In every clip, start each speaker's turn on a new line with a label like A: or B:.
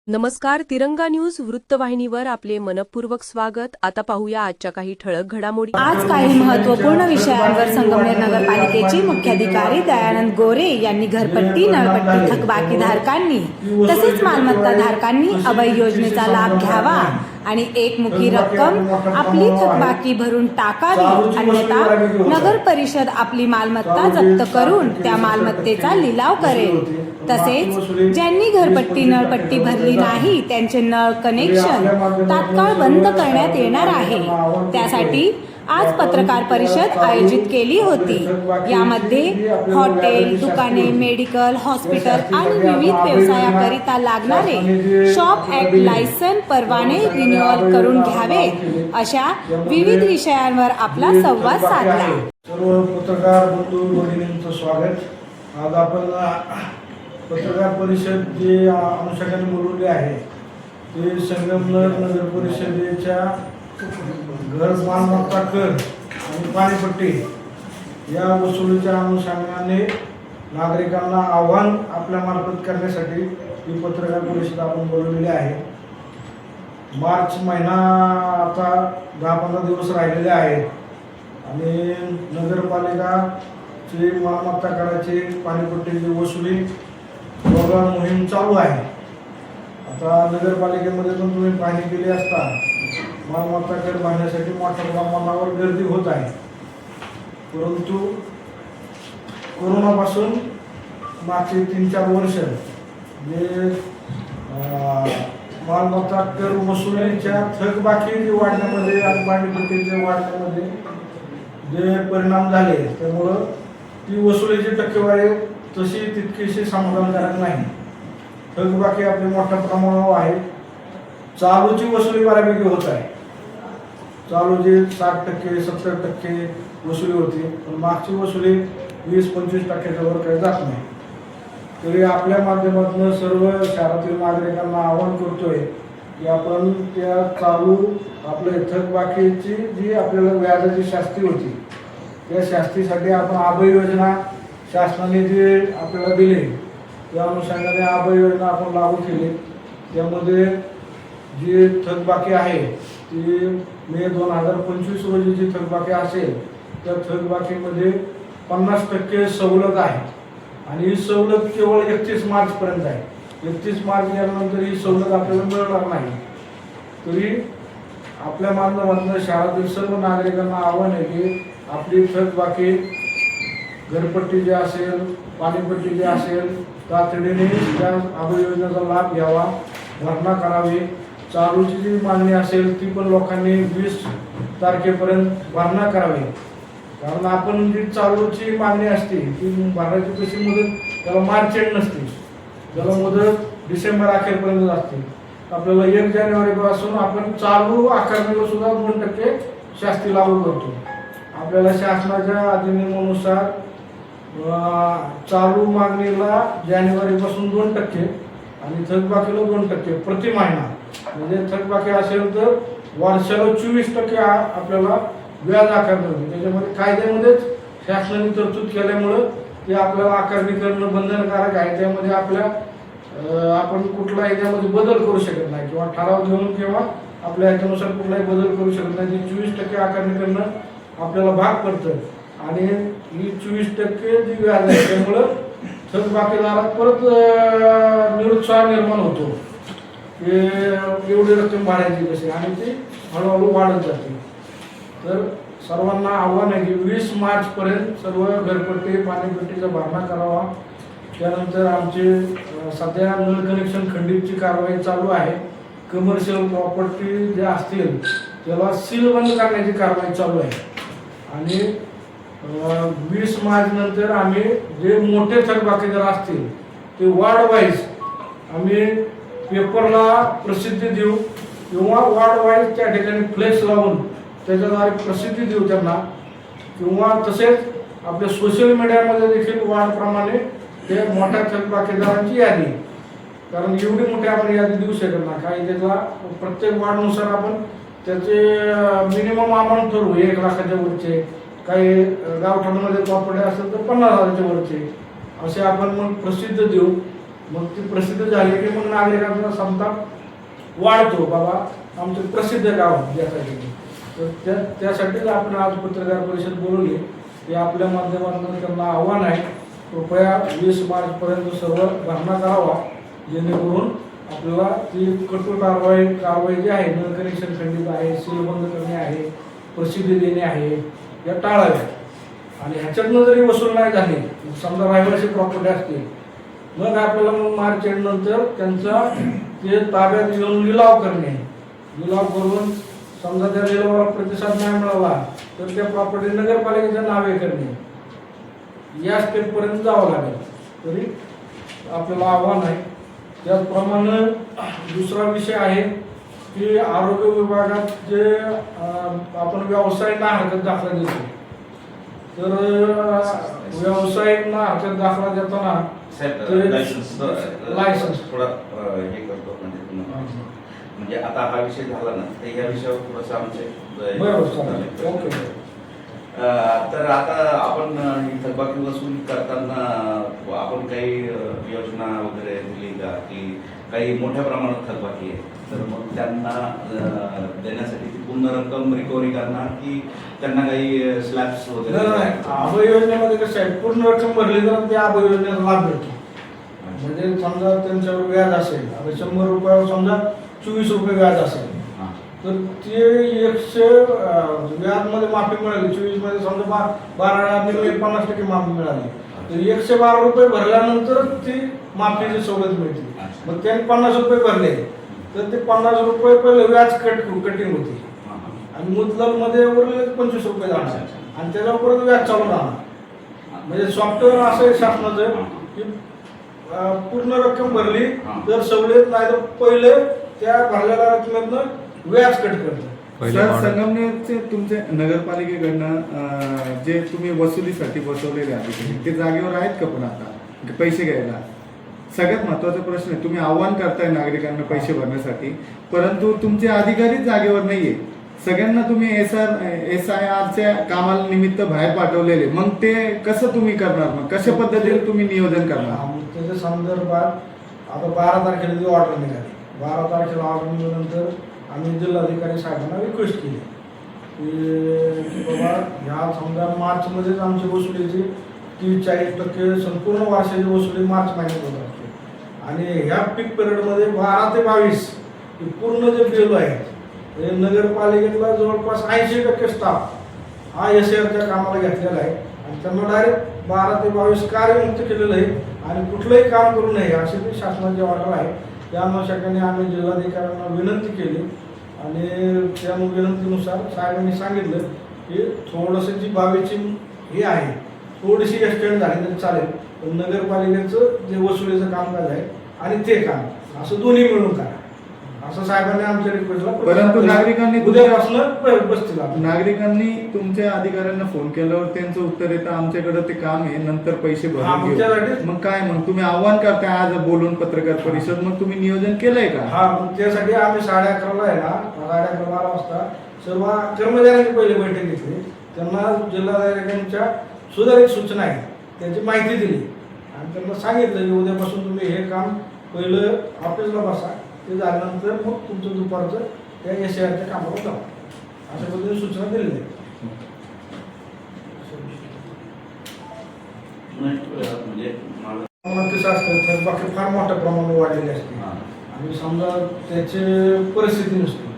A: नमस्कार. तिरंगा न्यूज वृत्तवाहिनीवर आपले मनपूर्वक स्वागत. आता पाहूया आजच्या काही ठळक घडामोडी.
B: आज काही महत्त्वपूर्ण विषयांवर संगमनेर नगरपालिकेचे मुख्याधिकारी दयानंद गोरे यांनी घरपट्टी, नळपट्टी थकबाकीधारकांनी तसेच मालमत्ता धारकांनी अभय योजनेचा लाभ घ्यावा आणि एकमुखी रक्कम आपली थकबाकी भरून टाकावी, अन्यथा नगर परिषद आपली मालमत्ता जप्त करून त्या मालमत्तेचा लिलाव करेल. तसेच ज्यांनी घरपट्टी, नळपट्टी भरली नाही त्यांचे नळ कनेक्शन तात्काळ बंद करण्यात येणार आहे. त्यासाठी आज पत्रकार परिषद आयोजित केली होती. यामध्ये हॉटेल, दुकाने, मेडिकल, हॉस्पिटल आणि विविध व्यवसायाकरिता लागणारे शॉप ऍक्ट लायसन परवाने रिन्युअल करून घ्यावे अशा विविध विषयांवर आपला संवाद साधला.
C: सर्व पत्रकार बंधू भगिनींचं स्वागत. आज आपण पत्रकार परिषद जे अनुषंगाने बोलवले आहे ते संगमनेर नगर परिषदेच्या घर मालमत्ता कर आणि पाणीपट्टी या वसुलीच्या अनुषंगाने नागरिकांना आव्हान आपल्या मार्फत करण्यासाठी ही पत्रकार परिषद आपण बोलवलेली आहे. मार्च महिना आता 10-15 दिवस राहिलेले आहेत आणि नगरपालिकाची मालमत्ता कराची, पाणीपट्टीची वसुली मोहीम चालू आहे. आता नगरपालिकेमध्ये पण तुम्ही पाहणी केली असता मालमत्ता कर भरण्यासाठी मोठ्या प्रमाणावर गर्दी होत आहे. परंतु कोरोनापासून मागचे 3-4 वर्ष जे मालमत्ता कर वसुलीच्या थकबाकी वाढण्यामध्ये आणि पाणीपट्टीचे वाढण्यामध्ये जे परिणाम झाले त्यामुळं ती वसुलीची टक्केवारी तशी तितकीशी समाधानकारक नाही. थकबाकी आपली मोठ्या प्रमाणावर आहे. चालूची वसुली बऱ्यापैकी होत आहे. चालूची 60%, 70% वसुली होती, पण मागची वसुली 20-25% वर काही जात नाही. तरी आपल्या माध्यमातून सर्व शहरातील नागरिकांना आवाहन करतोय की आपण त्या चालू आपल्या थकबाकीची जी आपल्याला व्याजाची शास्ती होती त्या शास्तीसाठी आपण अभय योजना शासनाने जे आपल्याला दिले त्या अनुषंगाने अभय योजना आपण लागू केली. त्यामध्ये जी थकबाकी आहे ती मे 2025 रोजी जी थकबाकी असेल त्या थकबाकीमध्ये 50% सवलत आहे आणि ही सवलत केवळ 31 मार्चपर्यंत आहे. 31 मार्च गेल्यानंतर ही सवलत आपल्याला मिळणार नाही. तरी आपल्या माध्यमातून शहरातील सर्व नागरिकांना आव्हान आहे की आपली थकबाकी, घरपट्टी जे असेल, पाणीपट्टी जे असेल तातडीने त्या अभय योजनेचा लाभ घ्यावा, भरणा करावी. चालूची जी मागणी असेल ती पण लोकांनी 20 तारखेपर्यंत भरणा करावी. कारण आपण जी चालूची मागणी असते ती भरायची कशी मुदत त्याला मार्च एंड नसते, त्याला मुदत डिसेंबर अखेरपर्यंत असते. आपल्याला 1 जानेवारीपासून आपण चालू आकारणीला सुद्धा 2% शास्ती लागू करतो. आपल्याला शासनाच्या अधिनियमानुसार चालू मागणीला जानेवारीपासून 2% आणि थकबाकीला 2% प्रति महिना. म्हणजे थकबाकी असेल तर वर्षाला 24% आपल्याला व्याज आकारणी होते. त्याच्यामध्ये कायद्यामध्येच शासनाने तरतूद केल्यामुळं ते आपल्याला आकारणी करणं बंधनकारक आहे. त्यामध्ये आपण कुठला याच्यामध्ये बदल करू शकत नाही किंवा ठराव घेऊन किंवा आपल्या ह्याच्यानुसार कुठलाही बदल करू शकत नाही. 24% आकारणी करणं आपल्याला भाग पडतं आणि ही 24% जी व्याज आहे त्यामुळं थकबाकीदारात परत निरुत्साह निर्माण होतो की एवढी रक्कम भरायची कशी आणि ती हळूहळू वाढत जाते. तर सर्वांना आव्हान आहे की 20 मार्चपर्यंत सर्व घरपट्टी, पाणीपट्टीचा भरणा करावा. त्यानंतर आमचे सध्या नळ कनेक्शन खंडितची कारवाई चालू आहे. कमर्शियल प्रॉपर्टी जे असतील त्याला सील बंद करण्याची कारवाई चालू आहे आणि 20 मार्च नंतर आम्ही जे मोठे थकबाकीदार असतील ते वार्ड वाईज आम्ही पेपरला प्रसिद्धी देऊ किंवा वार्ड वाईज त्या ठिकाणी फ्लेक्स लावून त्याच्याद्वारे प्रसिद्धी देऊ त्यांना, किंवा तसेच आपल्या सोशल मीडियामध्ये देखील वार्डप्रमाणे ते मोठ्या थकबाकीदारांची यादी, कारण एवढी मोठी आपण यादी देऊ शकत नाही. काही त्याचा प्रत्येक वार्डनुसार आपण त्याचे मिनिमम अमाऊंट ठरवू. 1 लाखाच्या वरचे, काही गावठाणामध्ये प्रॉपर्टी असेल तर 50,000च्या वरचे, असे आपण मग प्रसिद्ध देऊ मग ती प्रसिद्ध झाली की मग नागरिकांचा संताप वाढतो, बाबा आमचं प्रसिद्ध गाव यासाठी. तर त्यासाठीच आपण आज पत्रकार परिषद बोलवली की आपल्या माध्यमातून त्यांना आव्हान आहे, कृपया 20 मार्चपर्यंत सर्व भरणा करावा, जेणेकरून आपल्याला ती कठोर कारवाई जी आहे, नळ कनेक्शन खंडित आहे, सील बंद करणे आहे, प्रसिद्धी देणे आहे, या टाळाव्या. आणि ह्याच्यातनं जरी वसूल नाही झाली, समजा रहिवासी प्रॉपर्टी असतील, मग आपल्याला मग मार्च एंड नंतर त्यांचा ते ताब्यात घेऊन लिलाव करणे, लिलाव करून समजा त्या लिलावाला प्रतिसाद नाही मिळाला तर त्या प्रॉपर्टी नगरपालिकेच्या नावे करणे, या स्टेपपर्यंत जावं लागेल. तरी आपल्याला आव्हान आहे. त्याचप्रमाणे दुसरा विषय आहे की आरोग्य विभागात जे आपण व्यावसायिक ना हरकत दाखला देतो, तर व्यावसायिक ना हरकत दाखला देताना लायसन्स
D: थोडा हे करतो म्हणजे आता हा विषय झाला ना, तर या विषयावर थोडंसं आमचे
C: बरोबर.
D: तर आता आपण ही थकबाकी वसूल करताना आपण काही योजना वगैरे दिली का, की काही मोठ्या प्रमाणात थकबाकी आहे तर मग त्यांना देण्यासाठी ती पूर्ण रक्कम रिकव्हरी करणार, की त्यांना काही स्लॅब्स वगैरे?
C: अभय योजनेमध्ये कसं आहे, पूर्ण रक्कम भरली तर त्या अभय योजनेचा लाभ मिळतो. म्हणजे समजा त्यांच्यावर व्याज असेल, आता 100 रुपयावर समजा 24 रुपये व्याज असेल, तर ते 100 व्याजमध्ये माफी मिळाली, 24 मध्ये समजा 50% माफी मिळाली, तर 112 रुपये भरल्यानंतर ती माफीची सवलत मिळते. मग त्यांनी 50 रुपये भरले तर ते 50 रुपये पहिले व्याज कटिंग होती आणि मुद्दल मध्ये उरलेले 25 रुपये जाणार आणि त्याच्यावर परत व्याज चालू राहणार. म्हणजे सॉफ्टवेअर असं आहे शासनाचं की पूर्ण रक्कम भरली तर सवलत, नाही तर पहिले त्या भरलेल्या रकमेतनं व्याज कट करतो.
E: सर, संगमनेरचे तुमचे नगरपालिकेकडनं जे तुम्ही वसुलीसाठी बसवलेले अधिकारी ते जागेवर आहेत का? पण आता पैसे घ्यायला सगळ्यात महत्वाचा प्रश्न आहे. तुम्ही आव्हान करताय नागरिकांना पैसे भरण्यासाठी, परंतु तुमचे अधिकारीच जागेवर नाहीये. सगळ्यांना तुम्ही SIRच्या कामाला निमित्त बाहेर पाठवलेले, मग ते कसं तुम्ही करणार? मग कशा पद्धतीने तुम्ही नियोजन करणार?
C: त्याच्या संदर्भात आता 12 तारखेला जी ऑर्डर निघाली, 12 तारखेला ऑर्डर निघाल्यानंतर आम्ही जिल्हाधिकारी साहेबांना रिक्वेस्ट केली की बाबा ह्या समजा मार्चमध्येच आमची वसुलीची 30-40% संपूर्ण वर्षाची वसुली मार्च महिन्यात होत असते आणि ह्या पीक पिरियडमध्ये 12 ते 22 पूर्ण जे बिल आहेत, नगरपालिकेतला जवळपास 80% स्टाफ हा SIRच्या कामाला घेतलेला आहे आणि त्यांना डायरेक्ट 12 ते 22 कार्यमुक्त केलेलं आहे आणि कुठलंही काम करू नये अशी ती शासनाची ऑर्डर आहे. त्या अनुषंगाने आम्ही जिल्हाधिकाऱ्यांना विनंती केली आणि त्या विनंतीनुसार साहेबांनी सांगितलं की थोडंसं जी 22ची हे आहे थोडीशी एक्सटेंड झाली तरी चालेल, पण नगरपालिकेचं जे वसुलीचं कामकाज आहे आणि ते काम असं दोन्ही मिळून करा, असं साहेबांनी आमच्या रिक्वेस्टला.
E: परंतु नागरिकांनी
C: उद्यापासून बसतील.
E: नागरिकांनी तुमच्या अधिकाऱ्यांना फोन केल्यावर त्यांचं उत्तर येतं आमच्याकडे ते काम आहे, नंतर पैसे भरून घेऊ. मग काय, मग तुम्ही आव्हान करताय आज बोलून पत्रकार परिषद, मग तुम्ही नियोजन केलंय का?
C: हा, मग त्यासाठी आम्ही 11:30ला आहे ना, 11:30-12 वाजता सर्व कर्मचाऱ्यांची पहिली बैठक घेतली, त्यांना जिल्हाधिकाऱ्यांच्या सुधारित सूचना आहेत त्याची माहिती दिली आणि त्यांना सांगितलं की उद्यापासून तुम्ही हे काम पहिलं ऑफिसला बसा, ते झाल्यानंतर मग तुमचं दुपारचं त्या SIRच्या कामावर जाऊ, अशा पद्धतीने सूचना दिलेल्या आहेत.
D: म्हणजे
C: कसं असतं, बाकी फार मोठ्या प्रमाणात वाढलेली असते आणि समजा त्याची परिस्थिती नसते,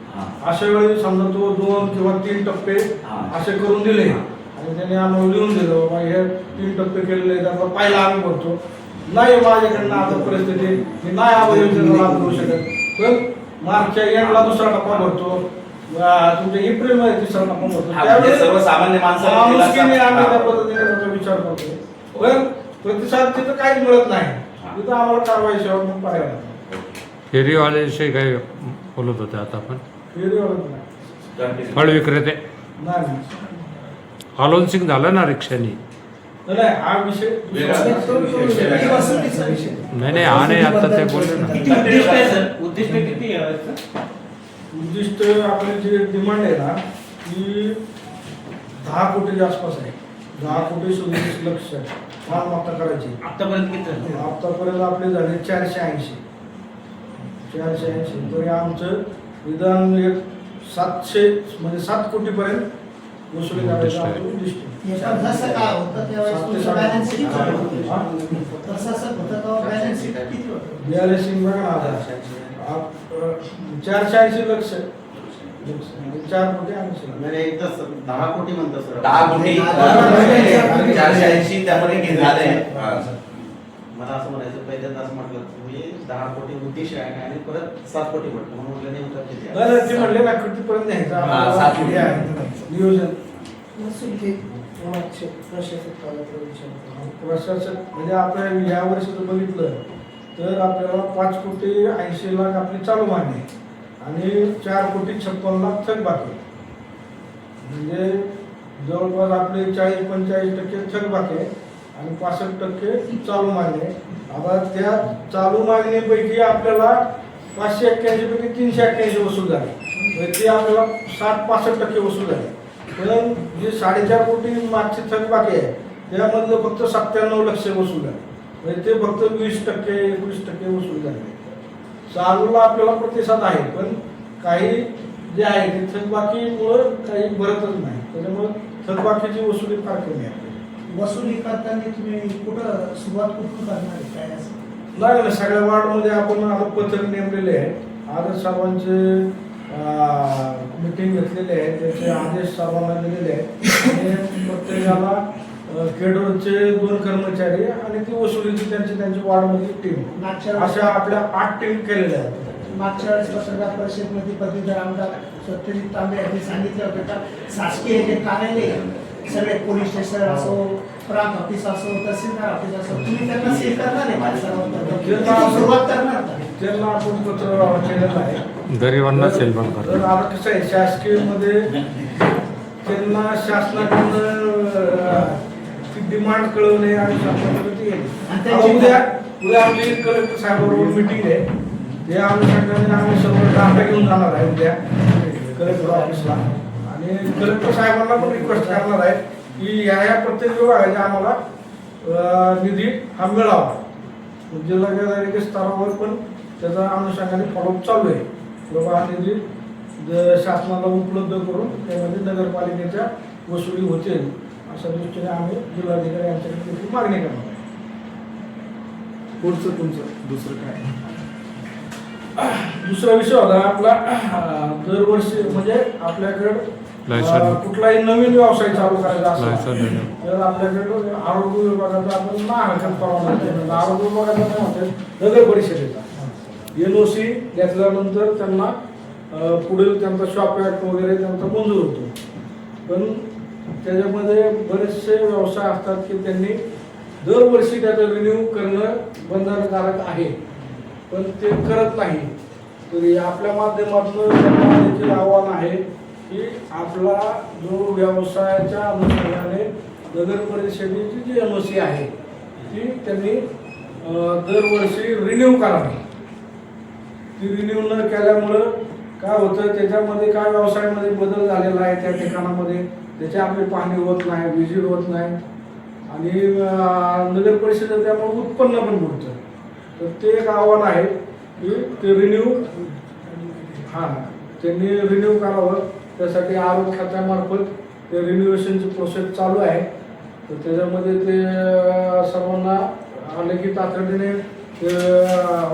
C: अशा वेळी समजा तो 2 किंवा 3 टप्पे असे करून दिले आणि त्याने आम्हाला लिहून दिलं बाबा हे 3 टप्पे केलेले, त्याचा पहिला आम्ही भरतो, नाही माझ्याकडनं आता परिस्थिती मी नाही अभय योजनेचा लाभ घेऊ शकत, पण मार्चच्या एंडला दुसरा टप्पा भरतो, तुमच्या एप्रिलमध्ये तिसरा टप्पा भरतो, त्यावेळी
D: सर्वसामान्य
C: आम्ही त्या पद्धतीने त्याचा विचार करतो. पण प्रतिसाद तिथं काहीच मिळत नाही, तिथं आम्हाला कारवाई शिवाय मग पर्याय नाही.
F: फेरीवाल्याविषयी काय बोलत होते आता आपण?
C: फेरीवाला नाही.
F: फळ विक्रेते
C: नाही
F: आलोनसिंग झालं ना रिक्षानी?
C: नाही, हा विषय
F: नाही हा नाही, आता ते बोलले ना.
G: उद्दिष्ट किती आहे?
C: उद्दिष्ट आपली जी डिमांड आहे ना ती 10 कोटीच्या आसपास आहे, 10 कोटी 37 लक्ष आहे. मालमत्ता करायची.
G: आतापर्यंत किती झाले?
C: आतापर्यंत आपले झाले 480. तरी आमचं विधान एक 700 म्हणजे 7 कोटीपर्यंत वसुली करायचं आमचं उद्दिष्ट आहे.
H: जसं काय होतं त्यावेळेस तुमचं बॅलन्स शीट किती होतं?
C: हा?
H: तसं होतं तेव्हा बॅलन्स शीट किती होतं?
C: बॅलन्सिंग बघा ना आता. 480 लक्ष. 4 कोटी 80 लाख.
H: म्हणजे एक तर 10 कोटी म्हणतो सर.
D: 10 कोटी 480 त्यामध्ये किती झाले?
H: मला असं म्हणायचं पहिल्यांदा असं म्हटलं तुम्ही 10 कोटी उद्देश आहे आणि परत 7 कोटी म्हटलं म्हणून म्हटलं नेमकं किती आहे?
C: नाही, ते म्हणले ना कितीपर्यंत न्यायचं
D: हा,
C: आम्हाला
D: 7 कोटी.
C: हे आहे, नियोजन. प्रशासक म्हणजे आपण या वर्षी जर बघितलं तर आपल्याला 5 कोटी 80 लाख आपली चालू मागणी आहे आणि 4 कोटी 56 लाख थकबाकी आहे. म्हणजे जवळपास आपले 40-45% थकबाकी आहे आणि 65% चालू मागणी आहे. आता त्या चालू मागणीपैकी आपल्याला 581 पैकी 381 वसूल झाले, म्हणजे ते आपल्याला 60-65% वसूल झाले. पण जे 4.5 कोटी मागची थकबाकी आहे त्यामधलं फक्त 97 लक्ष वसूल झाले, म्हणजे ते फक्त 20%-21% वसूल झाले. चालूला आपल्याला प्रतिसाद आहे, पण काही जे आहे ते थकबाकीमुळं काही भरतच नाही, त्याच्यामुळं थकबाकीची वसुली फार कमी आहे.
H: वसुली करताना तुम्ही कुठं सुरुवात कुठून करणार आहे काय असं?
C: नाही, सगळ्या वार्डमध्ये आपण आता पथक नेमलेले आहे. आदेश सर्वांचे मीटिंग घेतलेले आहे, त्याचे आदेश सर्वांना दिलेले आहेत आणि प्रत्येकाला केडरचे 2 कर्मचारी आणि ती वसुलीची त्यांची वार्डमधली टीम,
H: मागच्या
C: अशा आपल्या 8 टीम केलेल्या आहेत.
H: मागच्या वेळेस पत्रकार परिषदेमध्ये पदवीधर आमदार सत्यजित तांबे यांनी सांगितलं होतं का शासकीय जे कार्यालय सगळे पोलीस स्टेशन असो, प्रांत ऑफिस असो, तहसीलदार ऑफिस असो, तुम्ही त्यांना सील करणार आहे माझ्या सर्व सुरुवात करणार का?
C: त्यांना आपण पत्र केलेलं आहे.
F: गरिबांना सेल पण
C: तर
F: करतात.
C: आता कसं आहे शासकीयमध्ये त्यांना शासनाकडून ती डिमांड कळवणे आणि शासनाकडे ती येणे. आता उद्या आपली कलेक्टर साहेबांबरोबर मिटिंग आहे, ते आम्ही सर्व डाटा घेऊन जाणार आहे उद्या कलेक्टर ऑफिसला आणि कलेक्टर साहेबांना पण रिक्वेस्ट करणार आहे की ह्या प्रत्येक विभागाच्या आम्हाला निधी हा मिळावा. जिल्हाधिकारी स्तरावर पण त्याचा अनुषंगाने फॉलोअप चालू आहे. बाबा हा निधी शासनाला उपलब्ध करून त्यामध्ये नगरपालिकेच्या वसुली होतील अशा दृष्टीने आम्ही जिल्हाधिकारी यांच्याकडे त्याची मागणी करणार आहे.
E: पुढचं तुमचं दुसरं काय?
C: दुसरा विषय होता आपला दरवर्षी म्हणजे आपल्याकडं कुठलाही नवीन व्यवसाय चालू करायचा असेल तर आपल्याकडे आरोग्य विभागाचा आपण महाराष्ट्रात परवाना देतो. आरोग्य विभागाचा काय होतं, नगर परिषदेचा NOC घेतल्यानंतर त्यांना पुढील त्यांचा शॉप ॲक्ट वगैरे त्यांचा मंजूर होतो. पण त्याच्यामध्ये बरेचसे व्यवसाय असतात की त्यांनी दरवर्षी त्याचं रिन्यू करणं बंधनकारक आहे, पण ते करत नाही. तर आपल्या माध्यमातून त्यांना देखील आव्हान आहे की आपला जो व्यवसायाच्या अनुषंगाने नगर परिषदेची जी NOC आहे ती त्यांनी दरवर्षी रिन्यू करावी. ती रिन्यू न केल्यामुळं काय होतं, त्याच्यामध्ये काय व्यवसायामध्ये बदल झालेला आहे त्या ठिकाणामध्ये त्याची आपली पाहणी होत नाही, विजिट होत नाही आणि नगर परिषदेत त्यामुळे उत्पन्न पण बुडतं. तर ते एक आव्हान आहे की ते रिन्यू त्यांनी रिन्यू करावं. त्यासाठी आरोग्य खात्यामार्फत ते रिन्युएशनची प्रोसेस चालू आहे. तर त्याच्यामध्ये ते सर्वांना आले की तातडीने ते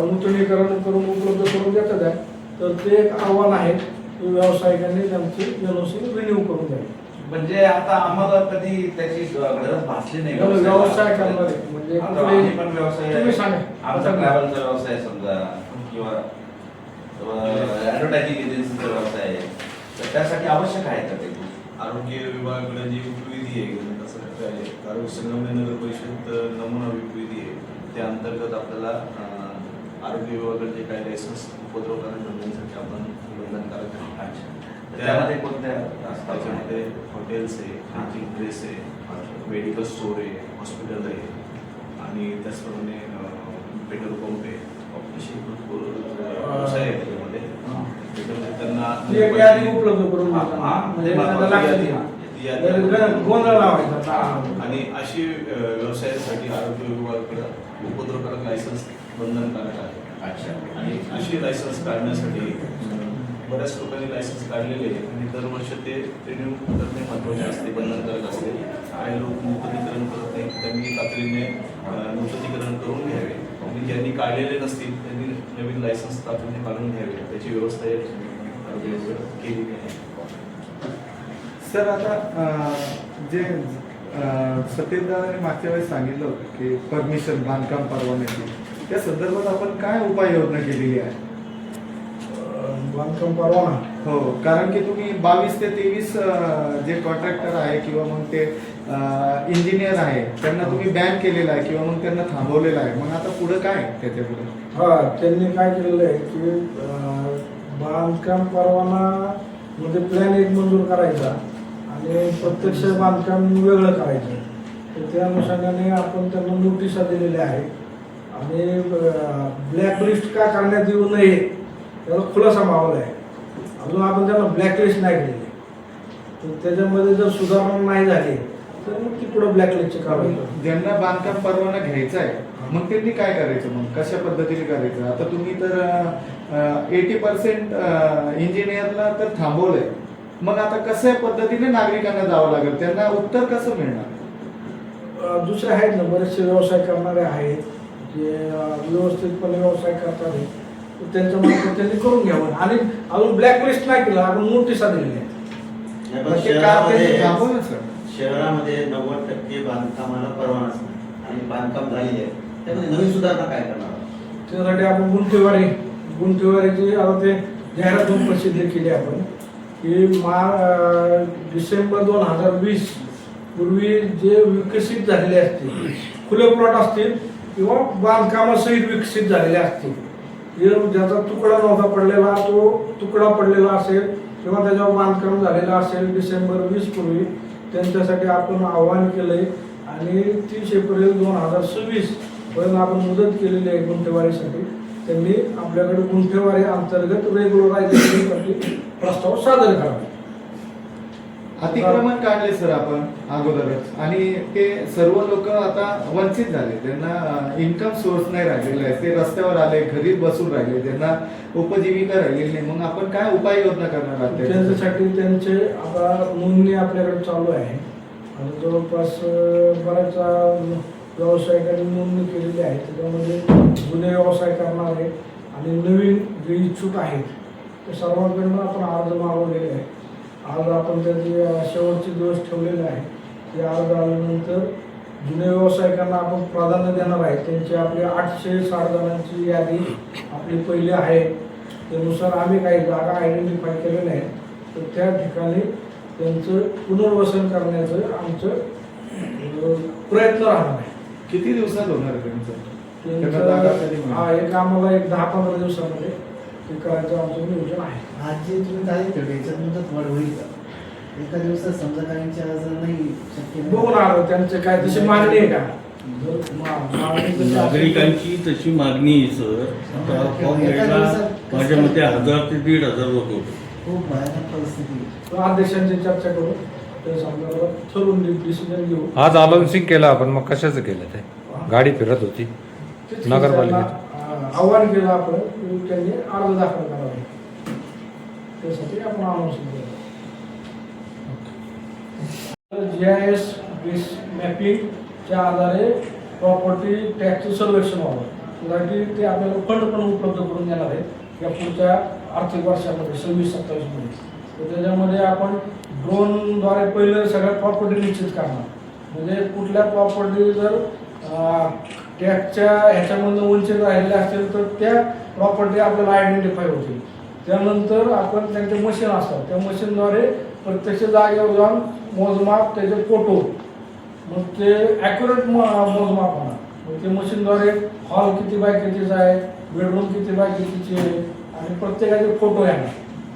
C: नूतनीकरण करून उपलब्ध करून देतात आहे. तर ते एक आव्हान आहे की व्यावसायिकांनी त्यांची NOC रिन्यू करून द्यावी.
D: म्हणजे आता आम्हाला कधी त्याची गरज भासली नाही.
C: व्यवसाय करणारे म्हणजे
D: आता आम्ही पण व्यवसाय,
C: तुम्ही सांगा.
D: आमचा ट्रॅव्हलचा व्यवसाय समजा किंवा ऍडव्हर्टायझिंग एजन्सीचा व्यवसाय आहे, तर त्यासाठी आवश्यक आहे का ते?
I: आरोग्य विभागाकडे जी उपविधी आहे तसं आहे, कारण संगमनेर नगर परिषद नमुना उपविधी आहे, त्या अंतर्गत आपल्याला आरोग्य विभागाकडे जे काही लायसन्स उपद्रवकांना करण्यासाठी आपण बंधनकारक आहे.
D: त्यामध्ये कोणत्या असतात?
I: त्याच्यामध्ये हॉटेल्स आहे, टीचिंग प्लेस आहे, मेडिकल स्टोर आहे, हॉस्पिटल आहे आणि त्याचप्रमाणे पेट्रोल पंप आहे. असे भरपूर व्यवसाय आहे त्याच्यामध्ये. त्याच्यामध्ये त्यांना
C: ती एक यादी उपलब्ध करून
I: हा,
C: म्हणजे
I: ते
C: त्यांना
I: महत्त्वाची
C: लक्षात
I: यादी
C: येईल.
I: आहे. ती ती यादी
C: गोंधळ लावायचा.
I: आणि अशी व्यवसायासाठी आरोग्य विभागाकडे उपद्रवकारक लायसन्स बंधनकारक आहे.
D: अच्छा.
I: आणि अशी लायसन्स काढण्यासाठी बऱ्याच लोकांनी लायसन्स काढलेले आहे आणि दरवर्षी ते रिन्यू करणे महत्त्वाचे असते, बंधनकारक असते. काही लोक नूतनीकरण करत नाही, त्यांनी तातडीने नूतनीकरण करून घ्यावे आणि ज्यांनी काढलेले नसतील त्यांनी नवीन लायसन्स तातडीने काढून घ्यावे. त्याची व्यवस्था या आरोग्य विभागाकडे केलेली आहे.
E: सर आता जे सत्येंद्राने मागच्या वेळेस सांगितलं होतं की परमिशन बांधकाम परवान्याची, त्या संदर्भात आपण काय उपाययोजना केलेली आहे?
C: बांधकाम परवाना
E: हो, कारण की तुम्ही 22 ते 23 जे कॉन्ट्रॅक्टर आहे किंवा मग ते इंजिनियर आहे त्यांना तुम्ही बॅन केलेला आहे किंवा मग त्यांना थांबवलेलं आहे. मग आता पुढे काय त्याच्या पुढे?
C: हा, त्यांनी काय केलेलं आहे की बांधकाम परवाना म्हणजे प्लॅन एक मंजूर करायचा आणि प्रत्यक्ष बांधकाम वेगळं करायचं. तर त्या अनुषंगाने आपण त्यांना नोटिसा दिलेल्या आहेत आणि ब्लॅकलिस्ट का करण्यात येऊ नये त्याला खुलासा मावला आहे. अजून आपण त्यांना ब्लॅकलिस्ट नाही केलेली. तर त्याच्यामध्ये जर सुधारणा नाही झाली तर मग ती पुढे ब्लॅकलिस्टची कारवाई करू.
E: ज्यांना बांधकाम परवाना घ्यायचा आहे मग त्यांनी काय करायचं, मग कशा पद्धतीने करायचं? आता तुम्ही तर 80% इंजिनियरला तर थांबवलंय, मग आता कशा पद्धतीने नागरिकांना जावं लागेल, त्यांना उत्तर कसं मिळणार?
C: दुसरे आहेत ना, बरेचसे व्यवसाय करणारे आहेत जे व्यवस्थितपणे व्यवसाय करतात आहेत. तर त्यांच्या मार्फत त्यांनी करून घ्यावं आणि अजून ब्लॅकलिस्ट नाही केलं, आपण नोटिसा दिलेल्या आहेत.
E: थांबवलं सर.
G: शहरामध्ये 90% बांधकामाला परवानाच नाही आणि बांधकाम झालेले आहे, त्यामध्ये नवीन सुधारणा काय करणार?
C: त्यासाठी आपण गुंठेवारीची आता ते जाहिरात होऊन प्रसिद्ध केली आपण की डिसेंबर 2020 पूर्वी जे विकसित झालेले असतील, खुले प्लॉट असतील किंवा बांधकामासहित विकसित झालेले असतील, ज्याचा तुकडा नव्हता पडलेला तो तुकडा पडलेला असेल किंवा त्याच्यावर बांधकाम झालेलं असेल डिसेंबर 20 पूर्वी, त्यांच्यासाठी आपण आव्हान केलंय आणि 30 एप्रिल 2026 पर्यंत आपण मुदत केलेली आहे गुंठेवारीसाठी. त्यांनी आपल्याकडे गुंठेवारी अंतर्गत रेग्युलरायझेशनसाठी प्रस्ताव सादर करावा.
E: अतिक्रमण काढले सर आपण अगोदरच आणि ते सर्व लोक आता वंचित झाले, त्यांना इन्कम सोर्स नाही राहिलेला आहे, ते रस्त्यावर आले, घरी बसून राहिले, त्यांना उपजीविका राहिलेली नाही. मग आपण काय उपाययोजना करणार आहात
C: त्यांच्यासाठी? त्यांचे आता नोंदणी आपल्याकडे चालू आहे आणि जवळपास बऱ्याच व्यावसायिकांनी नोंदणी केलेली आहे. त्याच्यामध्ये जुने व्यवसाय करणारे आणि नवीन जे इच्छुक आहेत ते सर्वांकडून आपण अर्ज मागवलेले आहे. आज आपण त्याचे शेवटचे दिवस ठेवलेले आहे. ते अर्ज आल्यानंतर जुने व्यावसायिकांना आपण प्राधान्य देणार आहे. त्यांची आपली 860 जणांची यादी आपली पहिली आहे. त्यानुसार आम्ही काही जागा आयडेंटिफाय केलेल्या आहेत. तर त्या ठिकाणी त्यांचं पुनर्वसन करण्याचं आमचं प्रयत्न राहणार आहे.
E: किती दिवसात होणार त्यांचं?
C: एक आम्हाला 10-15 दिवसामध्ये ते करायचं आमचं नियोजन आहे.
H: आज जे तुम्ही तारीख ठेवली याच्यात मुदत वाढ होईल का? एका दिवसात समजा काहींची अर्ज नाही शक्य नाही.
C: बघून आलो त्यांचे काय तशी मागणी आहे का? मागणी तशी असेल
J: नागरिकांची तशी मागणी आहे सर. आता फॉर्म घ्यायला माझ्या मते 1000 ते 1500 लोक होते.
H: खूप भयानक परिस्थिती.
C: तर अध्यक्षांची चर्चा करून ते समजा ठरवून डिसिजन घेऊ.
F: आज अलाउन्सिंग केलं आपण, मग कशाचं केलं ते? गाडी फिरत होती नगरपालिकेत.
C: आव्हान केलं आपण की त्यांनी अर्ज दाखल करावे, त्यासाठी आपण अनाउन्सिंग केलं. GIS बेस मॅपिंगच्या आधारे प्रॉपर्टी टॅक्सचं सर्वेक्षण व्हावं, त्यासाठी ते आपल्याला फंड पण उपलब्ध करून देणार आहेत या पुढच्या आर्थिक वर्षामध्ये 26-27 मध्ये. तर त्याच्यामध्ये आपण ड्रोनद्वारे पहिले सगळ्या प्रॉपर्टी निश्चित करणार. म्हणजे कुठल्या प्रॉपर्टी जर टॅक्सच्या ह्याच्यामधून वंचित राहिलेल्या असतील तर त्या प्रॉपर्टी आपल्याला आयडेंटिफाय होतील. त्यानंतर आपण त्यांचे मशीन असतात, त्या मशीनद्वारे प्रत्यक्ष जागेवर जाऊन मोजमाप, त्याचे फोटो, मग ते ॲक्युरेट मोजमाप होणार. मग ते मशीनद्वारे हॉल किती बाय कितीचा आहे, बेडरूम किती बाय कितीची आहे आणि प्रत्येकाचे फोटो येणार,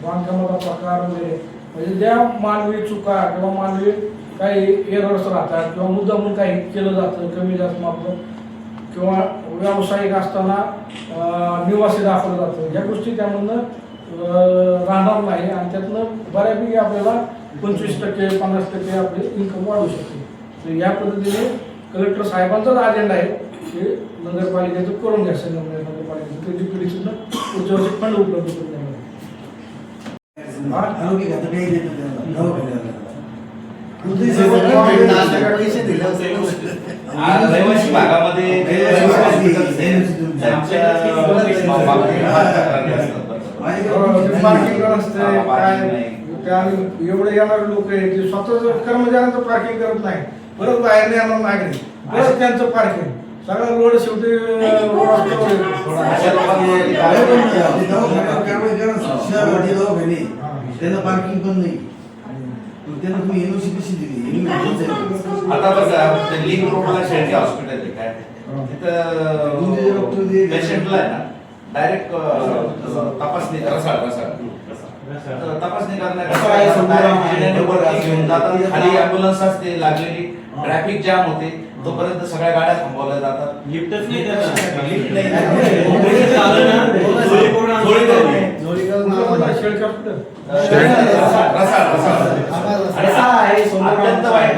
C: बांधकामाचा प्रकार वगैरे. म्हणजे ज्या मानवी चुका किंवा मानवी काही एरर्स राहतात किंवा मुद्दामून काही केलं जातं कमी जास्त मात्र किंवा व्यावसायिक असताना निवासी दाखवलं जातं, ह्या गोष्टी त्यामधनं राहणार नाही आणि त्यातनं बऱ्यापैकी आपल्याला 25% 50% आपले इन्कम वाढू शकते. तर या पद्धतीने कलेक्टर साहेबांचाच अजेंडा आहे की नगरपालिकेचं करून घ्या. संगमनेर नगरपालिकेचं त्याची पिढी सुद्धा पुढच्या वर्षी फंड उपलब्ध करून द्यावे.
H: आरोग्य खातं काही देत नाही त्यांना, दवाखान्याला. पैसे दिले
D: आज रहिवासी भागामध्ये जे हॉस्पिटल्स आहेत, त्यांच्या बाबतीत तक्रारी असतात बरं.
C: पार्किंग नसते काय
D: नाही.
C: त्या एवढे येणारे लोक आहेत ते स्वतःच कर्मचाऱ्यांचं पार्किंग करत नाही, परत बाहेर येणार नागरिक परत त्यांचं पार्किंग सगळा लोड शेवटी रस्त्यावर येतो.
D: अशा लोकांवर
H: त्यांना पार्किंग पण नाही. त्यांना तुम्ही एनओसी कशी दिली?
D: आता बघा ते लिंक रोडला शेळके हॉस्पिटल आहे काय तिथं पेशंटला आहे ना डायरेक्ट तपासणी तपासणी करण्याकरता घेऊन जातात. खाली ॲम्ब्युलन्स असते लागलेली, ट्रॅफिक जाम होते, तोपर्यंत सगळ्या गाड्या थांबवल्या जातात.
J: लिफ्टच नाही
D: लिफ्ट नाही. अत्यंत वाईट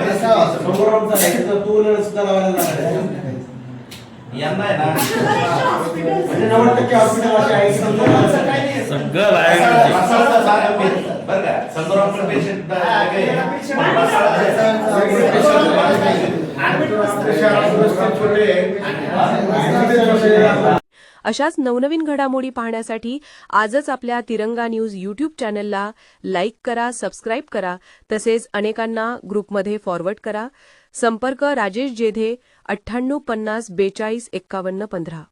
D: यांना आहे ना
C: म्हणजे 90% हॉस्पिटल असे आहे की
J: सगळं बाहेर
D: बरं का संग्रामपूर पेशंट
A: अशाच नवनवीन घडामोडी पाहण्यासाठी आजच आपल्या तिरंगा न्यूज यूट्यूब चॅनलला लाईक करा, सबस्क्राईब करा, तसेच अनेकांना ग्रुपमध्ये फॉरवर्ड करा. संपर्क राजेश जेधे 98 50 42 51 15.